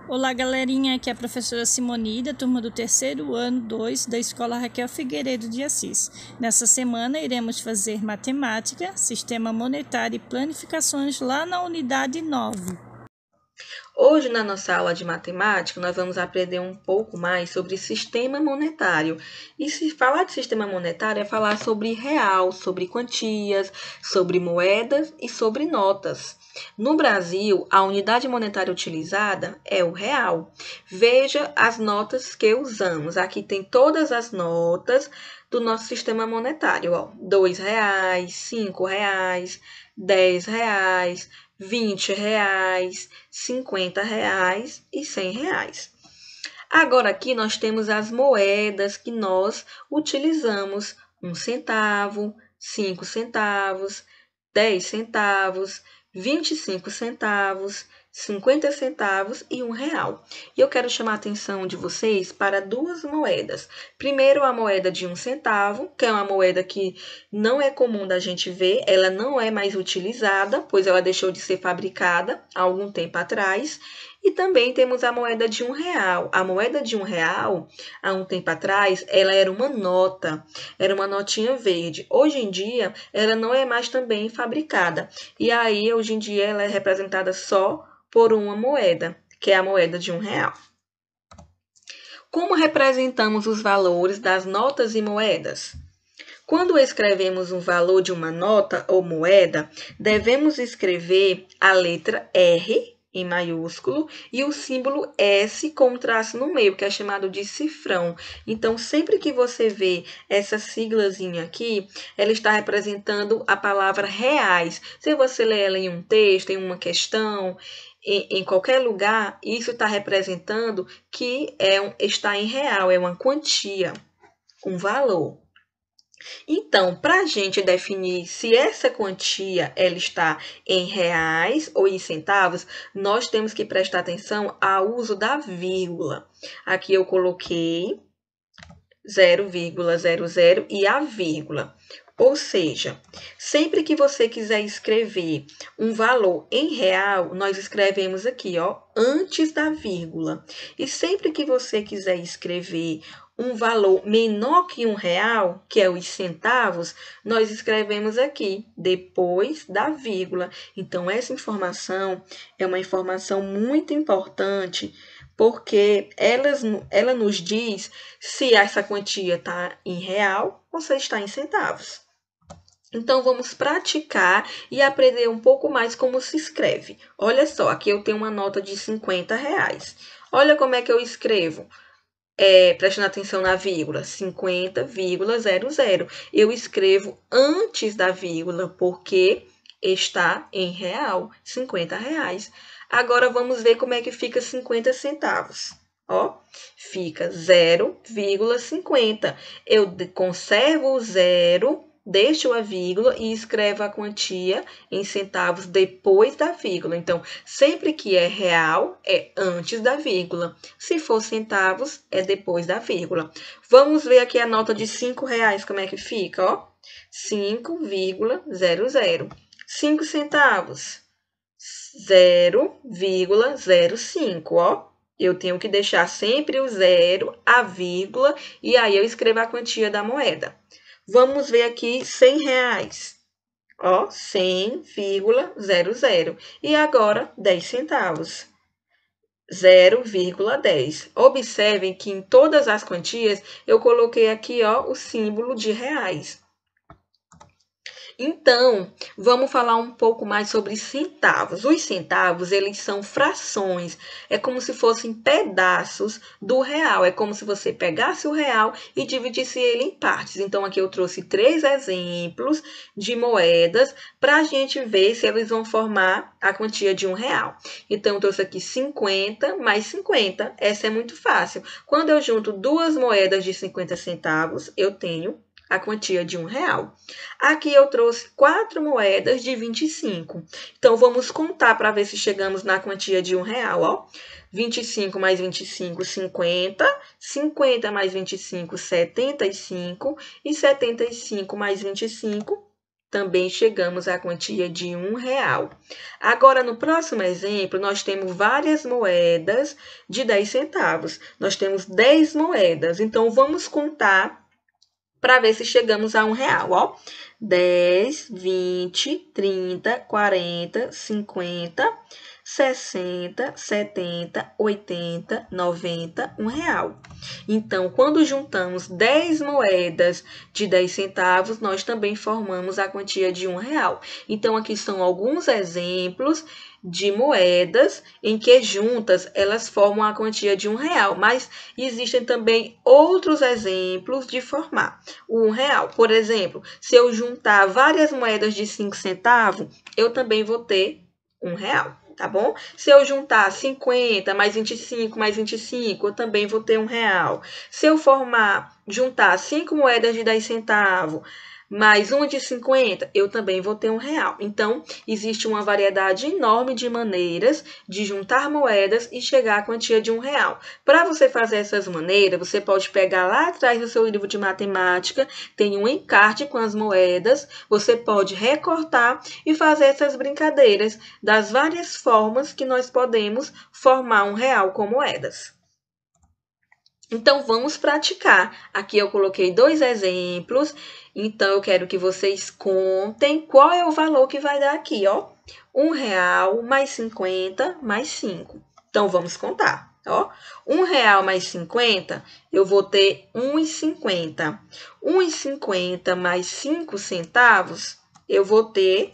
Olá, galerinha, aqui é a professora Simoni, da turma do terceiro ano 2 da Escola Raquel Figueiredo de Assis. Nessa semana, iremos fazer matemática, sistema monetário e planificações lá na unidade 9. Hoje, na nossa aula de matemática, nós vamos aprender um pouco mais sobre sistema monetário. E se falar de sistema monetário é falar sobre real, sobre quantias, sobre moedas e sobre notas. No Brasil, a unidade monetária utilizada é o real. Veja as notas que usamos. Aqui tem todas as notas do nosso sistema monetário. Ó, R$ 2, R$ 5, R$ 10, R$ 20, R$ 50 e R$ 100. Agora aqui nós temos as moedas que nós utilizamos: 1 centavo, 5 centavos, 10 centavos, 25 centavos, 50 centavos e R$ 1. E eu quero chamar a atenção de vocês para duas moedas. Primeiro, a moeda de 1 centavo, que é uma moeda que não é comum da gente ver, ela não é mais utilizada, pois ela deixou de ser fabricada há algum tempo atrás. E também temos a moeda de R$ 1. A moeda de R$ 1, há um tempo atrás, ela era uma nota, era uma notinha verde. Hoje em dia, ela não é mais também fabricada. E aí, hoje em dia, ela é representada só por uma moeda, que é a moeda de R$ 1. Como representamos os valores das notas e moedas? Quando escrevemos um valor de uma nota ou moeda, devemos escrever a letra R em maiúsculo e o símbolo S com um traço no meio, que é chamado de cifrão. Então, sempre que você vê essa siglazinha aqui, ela está representando a palavra reais. Se você ler ela em um texto, em uma questão, em qualquer lugar, isso está representando que está em real, é uma quantia, um valor. Então, para a gente definir se essa quantia ela está em reais ou em centavos, nós temos que prestar atenção ao uso da vírgula. Aqui eu coloquei 0,00 e a vírgula. Ou seja, sempre que você quiser escrever um valor em real, nós escrevemos aqui, ó, antes da vírgula. E sempre que você quiser escrever um valor menor que R$ 1, que é os centavos, nós escrevemos aqui, depois da vírgula. Então, essa informação é uma informação muito importante, porque ela nos diz se essa quantia está em real ou se está em centavos. Então, vamos praticar e aprender um pouco mais como se escreve. Olha só, aqui eu tenho uma nota de R$ 50. Olha como é que eu escrevo. Prestando atenção na vírgula, 50,00. Eu escrevo antes da vírgula, porque está em real, R$ 50. Agora, vamos ver como é que fica 50 centavos. Ó, fica 0,50. Eu conservo o zero, deixo a vírgula e escrevo a quantia em centavos depois da vírgula. Então, sempre que é real, é antes da vírgula. Se for centavos, é depois da vírgula. Vamos ver aqui a nota de R$ 5, como é que fica, ó. 5,00. 5 centavos, 0,05, ó. Eu tenho que deixar sempre o zero, a vírgula, e aí eu escrevo a quantia da moeda. Vamos ver aqui R$ 100. Ó, 100,00. E agora, 10 centavos. 0,10. Observem que em todas as quantias eu coloquei aqui, ó, o símbolo de reais. Então, vamos falar um pouco mais sobre centavos. Os centavos, eles são frações. É como se fossem pedaços do real. É como se você pegasse o real e dividisse ele em partes. Então, aqui eu trouxe 3 exemplos de moedas para a gente ver se eles vão formar a quantia de R$ 1. Então, eu trouxe aqui 50 mais 50. Essa é muito fácil. Quando eu junto duas moedas de 50 centavos, eu tenho a quantia de R$ 1. Aqui eu trouxe 4 moedas de 25. Então, vamos contar para ver se chegamos na quantia de R$ 1, ó. 25 mais 25, 50. 50 mais 25, 75. E 75 mais 25, também chegamos à quantia de R$1. Agora, no próximo exemplo, nós temos várias moedas de 10 centavos. Nós temos 10 moedas, então vamos contar para ver se chegamos a R$1, ó. 10, 20, 30, 40, 50, 60, 70, 80, 90, R$1. Então, quando juntamos 10 moedas de 10 centavos, nós também formamos a quantia de R$1. Então, aqui são alguns exemplos de moedas em que juntas elas formam a quantia de R$1, mas existem também outros exemplos de formar o R$1. Por exemplo, se eu juntar várias moedas de 5 centavos, eu também vou ter R$1, tá bom? Se eu juntar 50 mais 25 mais 25, eu também vou ter R$1. Se eu juntar 5 moedas de 10 centavos mais uma de 50, eu também vou ter R$1. Então, existe uma variedade enorme de maneiras de juntar moedas e chegar à quantia de R$1. Para você fazer essas maneiras, você pode pegar lá atrás do seu livro de matemática, tem um encarte com as moedas, você pode recortar e fazer essas brincadeiras das várias formas que nós podemos formar R$1 com moedas. Então, vamos praticar. Aqui eu coloquei 2 exemplos. Então, eu quero que vocês contem qual é o valor que vai dar aqui, ó. R$1 mais 50 mais 5. Então, vamos contar, ó. R$1 mais 50, eu vou ter R$1,50. R$1,50 mais 5 centavos, eu vou ter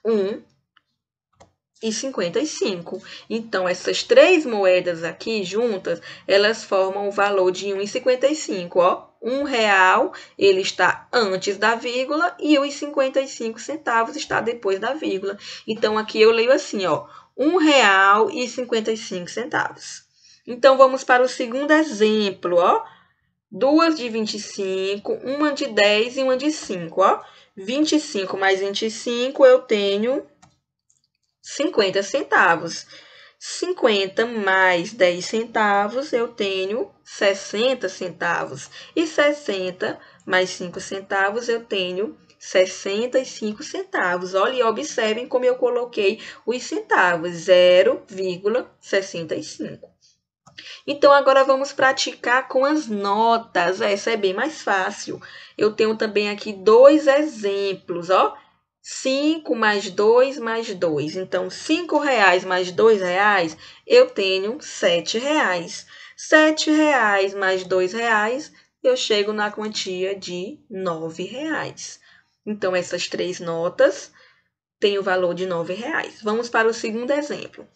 R$1,55. Então, essas 3 moedas aqui juntas, elas formam o valor de R$1,55, ó. R$1, ele está antes da vírgula e os 55 centavos está depois da vírgula. Então, aqui eu leio assim, ó, R$1,55. Então, vamos para o segundo exemplo, ó. 2 de 25, uma de 10 e uma de 5, ó. 25 mais 25, eu tenho 50 centavos. 50 mais 10 centavos, eu tenho 60 centavos. E 60 mais 5 centavos, eu tenho 65 centavos. Olha e observem como eu coloquei os centavos, 0,65. Então, agora vamos praticar com as notas. Essa é bem mais fácil. Eu tenho também aqui 2 exemplos, ó. 5 mais 2 mais 2. Então, R$5 mais R$2, eu tenho R$7. R$7 mais R$2, eu chego na quantia de R$9. Então, essas 3 notas têm o valor de R$9. Vamos para o segundo exemplo.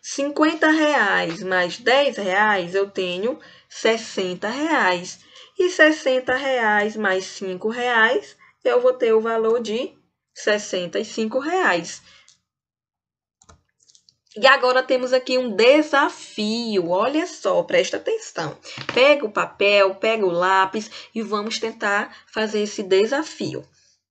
R$50 mais R$10, eu tenho R$60. E R$60 mais R$5, eu vou ter o valor de R$65. E agora temos aqui um desafio. Olha só, presta atenção. Pega o papel, pega o lápis e vamos tentar fazer esse desafio.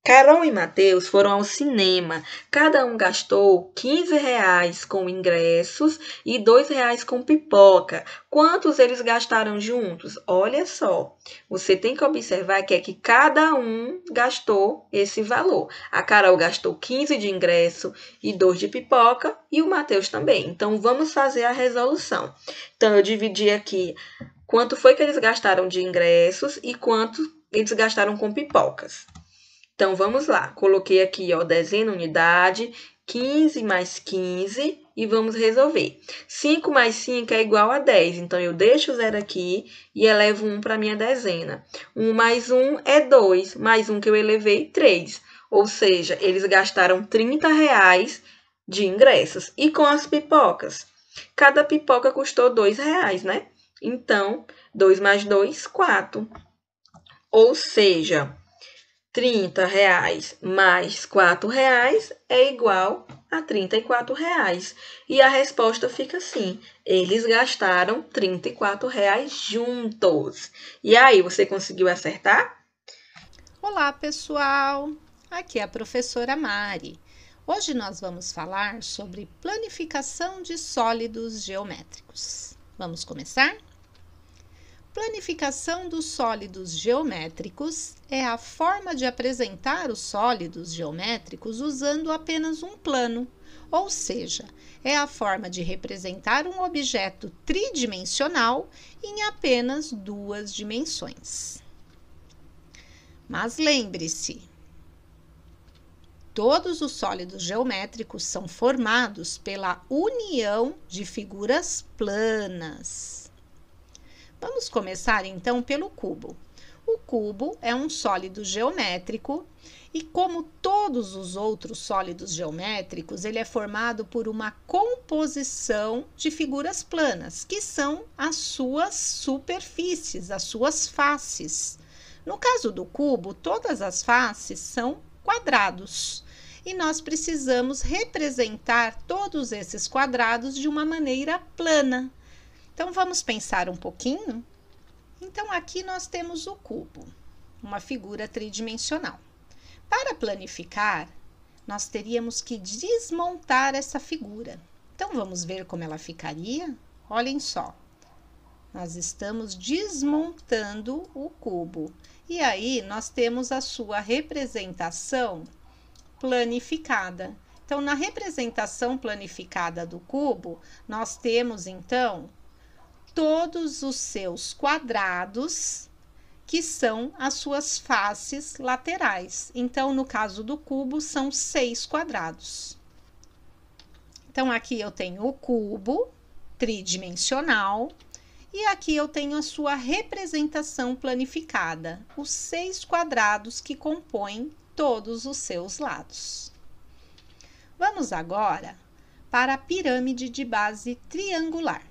Carol e Matheus foram ao cinema. Cada um gastou R$15 com ingressos e R$2 com pipoca. Quantos eles gastaram juntos? Olha só, você tem que observar que cada um gastou esse valor. A Carol gastou 15 de ingresso e 2 de pipoca e o Matheus também. Então, vamos fazer a resolução. Então, eu dividi aqui quanto foi que eles gastaram de ingressos e quanto eles gastaram com pipocas. Então, vamos lá. Coloquei aqui, ó, dezena, unidade, 15 mais 15 e vamos resolver. 5 mais 5 é igual a 10, então eu deixo o zero aqui e elevo 1 para a minha dezena. 1 mais 1 é 2, mais 1 que eu elevei, 3. Ou seja, eles gastaram R$30 de ingressos. E com as pipocas? Cada pipoca custou R$2, né? Então, 2 mais 2, 4. Ou seja, R$30 mais R$4 é igual a R$34. E a resposta fica assim, eles gastaram R$34 juntos. E aí, você conseguiu acertar? Olá, pessoal! Aqui é a professora Mari. Hoje nós vamos falar sobre planificação de sólidos geométricos. Vamos começar? Planificação dos sólidos geométricos é a forma de apresentar os sólidos geométricos usando apenas um plano, ou seja, é a forma de representar um objeto tridimensional em apenas 2 dimensões. Mas lembre-se, todos os sólidos geométricos são formados pela união de figuras planas. Vamos começar então pelo cubo. O cubo é um sólido geométrico e, como todos os outros sólidos geométricos, ele é formado por uma composição de figuras planas, que são as suas superfícies, as suas faces. No caso do cubo, todas as faces são quadrados e nós precisamos representar todos esses quadrados de uma maneira plana. Então, vamos pensar um pouquinho? Então, aqui nós temos o cubo, uma figura tridimensional. Para planificar, nós teríamos que desmontar essa figura. Então, vamos ver como ela ficaria? Olhem só, nós estamos desmontando o cubo. E aí, nós temos a sua representação planificada. Então, na representação planificada do cubo, nós temos, então, todos os seus quadrados, que são as suas faces laterais. Então, no caso do cubo, são 6 quadrados. Então, aqui eu tenho o cubo tridimensional e aqui eu tenho a sua representação planificada, os 6 quadrados que compõem todos os seus lados. Vamos agora para a pirâmide de base triangular.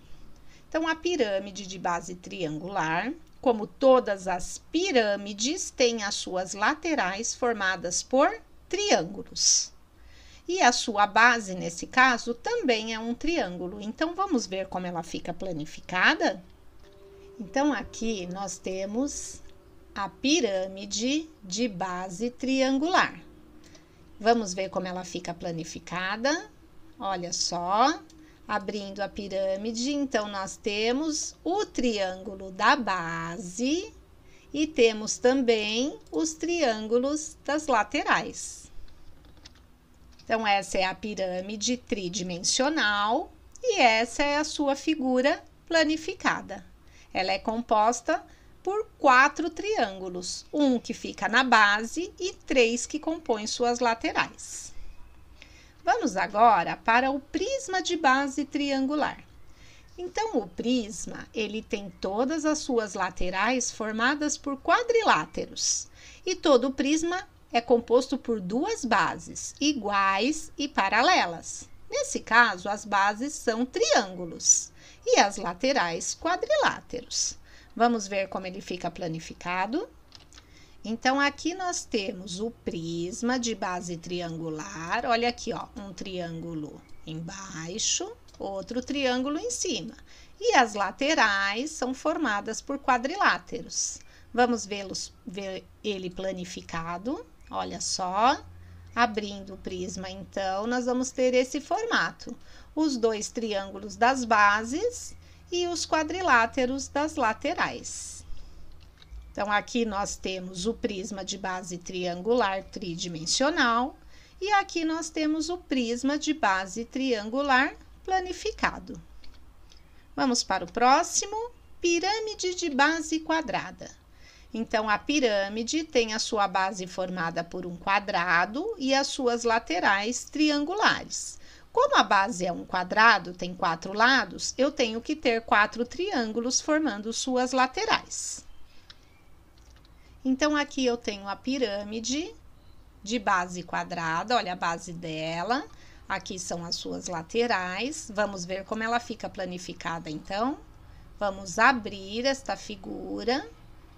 Então, a pirâmide de base triangular, como todas as pirâmides, tem as suas laterais formadas por triângulos. E a sua base, nesse caso, também é um triângulo. Então, vamos ver como ela fica planificada? Então, aqui nós temos a pirâmide de base triangular. Vamos ver como ela fica planificada? Olha só. Abrindo a pirâmide, então, nós temos o triângulo da base e temos também os triângulos das laterais. Então, essa é a pirâmide tridimensional e essa é a sua figura planificada. Ela é composta por 4 triângulos, um que fica na base e 3 que compõem suas laterais. Vamos agora para o prisma de base triangular. Então, o prisma, ele tem todas as suas laterais formadas por quadriláteros. E todo o prisma é composto por 2 bases, iguais e paralelas. Nesse caso, as bases são triângulos e as laterais quadriláteros. Vamos ver como ele fica planificado? Então, aqui nós temos o prisma de base triangular. Olha aqui, ó, um triângulo embaixo, outro triângulo em cima. E as laterais são formadas por quadriláteros. Vamos ver ele planificado. Olha só, abrindo o prisma, então, nós vamos ter esse formato. Os 2 triângulos das bases e os quadriláteros das laterais. Então, aqui nós temos o prisma de base triangular tridimensional e aqui nós temos o prisma de base triangular planificado. Vamos para o próximo, pirâmide de base quadrada. Então, a pirâmide tem a sua base formada por um quadrado e as suas laterais triangulares. Como a base é um quadrado, tem 4 lados, eu tenho que ter 4 triângulos formando suas laterais. Então, aqui eu tenho a pirâmide de base quadrada, olha a base dela. Aqui são as suas laterais. Vamos ver como ela fica planificada, então. Vamos abrir esta figura.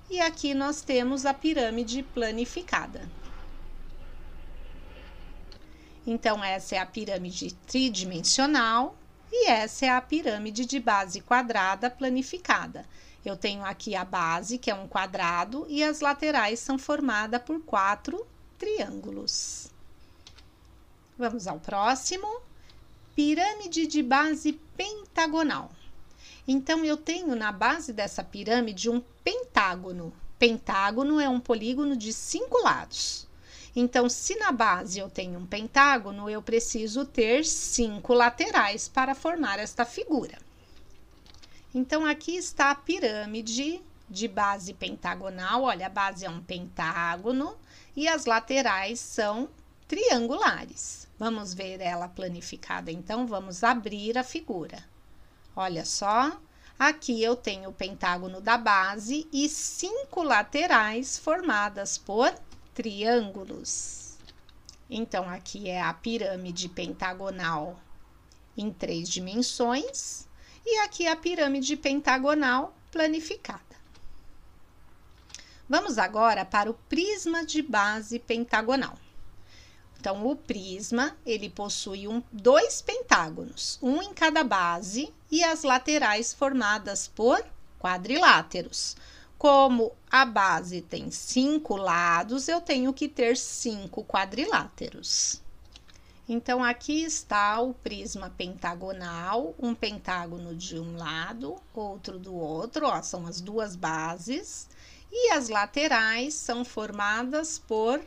E aqui nós temos a pirâmide planificada. Então, essa é a pirâmide tridimensional e essa é a pirâmide de base quadrada planificada. Eu tenho aqui a base, que é um quadrado, e as laterais são formadas por 4 triângulos. Vamos ao próximo. Pirâmide de base pentagonal. Então, eu tenho na base dessa pirâmide um pentágono. Pentágono é um polígono de 5 lados. Então, se na base eu tenho um pentágono, eu preciso ter 5 laterais para formar esta figura. Então, aqui está a pirâmide de base pentagonal. Olha, a base é um pentágono e as laterais são triangulares. Vamos ver ela planificada, então, vamos abrir a figura. Olha só, aqui eu tenho o pentágono da base e 5 laterais formadas por triângulos. Então, aqui é a pirâmide pentagonal em 3 dimensões e aqui a pirâmide pentagonal planificada. Vamos agora para o prisma de base pentagonal. Então, o prisma, ele possui 2 pentágonos, um em cada base, e as laterais formadas por quadriláteros. Como a base tem 5 lados, eu tenho que ter 5 quadriláteros. Então, aqui está o prisma pentagonal, um pentágono de um lado, outro do outro, ó, são as 2 bases, e as laterais são formadas por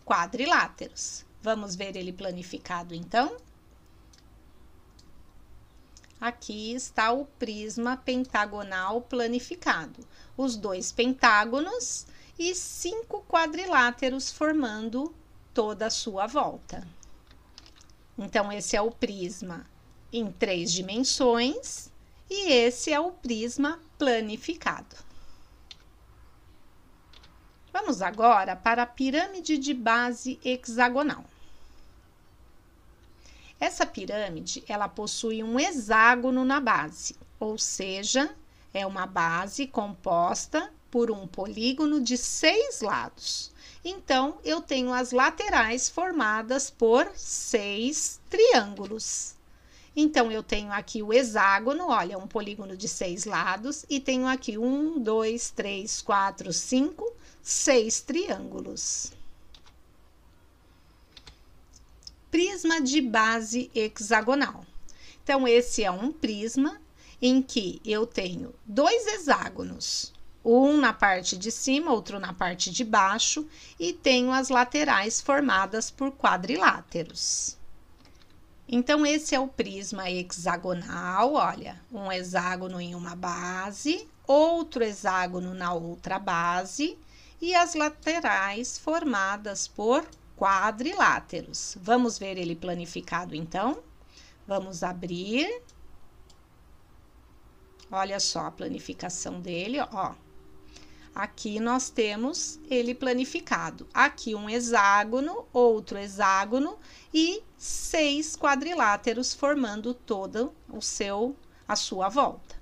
quadriláteros. Vamos ver ele planificado, então? Aqui está o prisma pentagonal planificado. Os 2 pentágonos e 5 quadriláteros formando toda a sua volta. Então, esse é o prisma em 3 dimensões e esse é o prisma planificado. Vamos agora para a pirâmide de base hexagonal. Essa pirâmide, ela possui um hexágono na base, ou seja, é uma base composta por um polígono de 6 lados. Então, eu tenho as laterais formadas por 6 triângulos. Então, eu tenho aqui o hexágono, olha, um polígono de 6 lados, e tenho aqui 1, 2, 3, 4, 5, 6 triângulos. Prisma de base hexagonal. Então, esse é um prisma em que eu tenho 2 hexágonos, um na parte de cima, outro na parte de baixo, e tenho as laterais formadas por quadriláteros. Então, esse é o prisma hexagonal, olha, um hexágono em uma base, outro hexágono na outra base, e as laterais formadas por quadriláteros. Vamos ver ele planificado, então? Vamos abrir. Olha só a planificação dele, ó. Aqui nós temos ele planificado. Aqui um hexágono, outro hexágono e 6 quadriláteros formando toda a sua volta.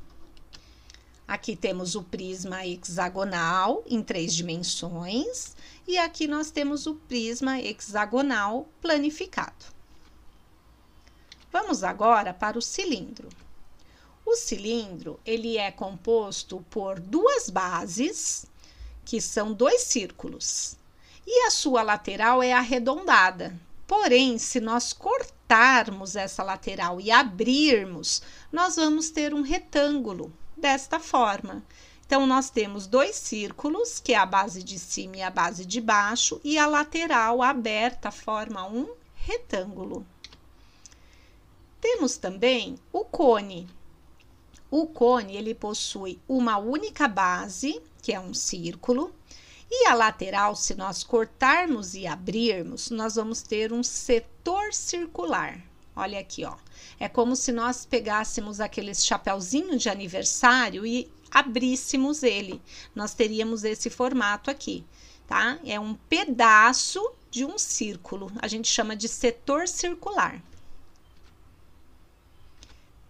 Aqui temos o prisma hexagonal em 3 dimensões e aqui nós temos o prisma hexagonal planificado. Vamos agora para o cilindro. O cilindro, ele é composto por 2 bases, que são 2 círculos, e a sua lateral é arredondada. Porém, se nós cortarmos essa lateral e abrirmos, nós vamos ter um retângulo desta forma. Então, nós temos 2 círculos, que é a base de cima e a base de baixo, e a lateral aberta forma um retângulo. Temos também o cone. O cone, ele possui uma única base, que é um círculo, e a lateral, se nós cortarmos e abrirmos, nós vamos ter um setor circular. Olha aqui, ó. É como se nós pegássemos aqueles chapeuzinhos de aniversário e abríssemos ele. Nós teríamos esse formato aqui, tá? É um pedaço de um círculo. A gente chama de setor circular.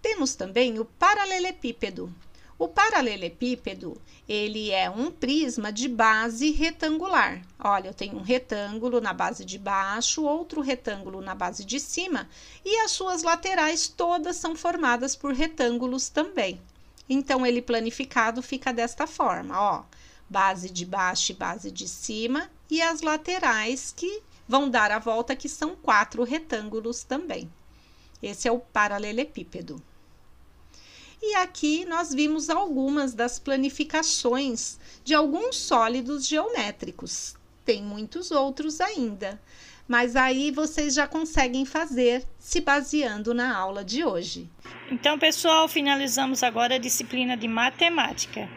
Temos também o paralelepípedo. O paralelepípedo, ele é um prisma de base retangular. Olha, eu tenho um retângulo na base de baixo, outro retângulo na base de cima, e as suas laterais todas são formadas por retângulos também. Então, ele planificado fica desta forma, ó, base de baixo e base de cima, e as laterais que vão dar a volta, que são 4 retângulos também. Esse é o paralelepípedo. E aqui nós vimos algumas das planificações de alguns sólidos geométricos. Tem muitos outros ainda, mas aí vocês já conseguem fazer se baseando na aula de hoje. Então, pessoal, finalizamos agora a disciplina de matemática.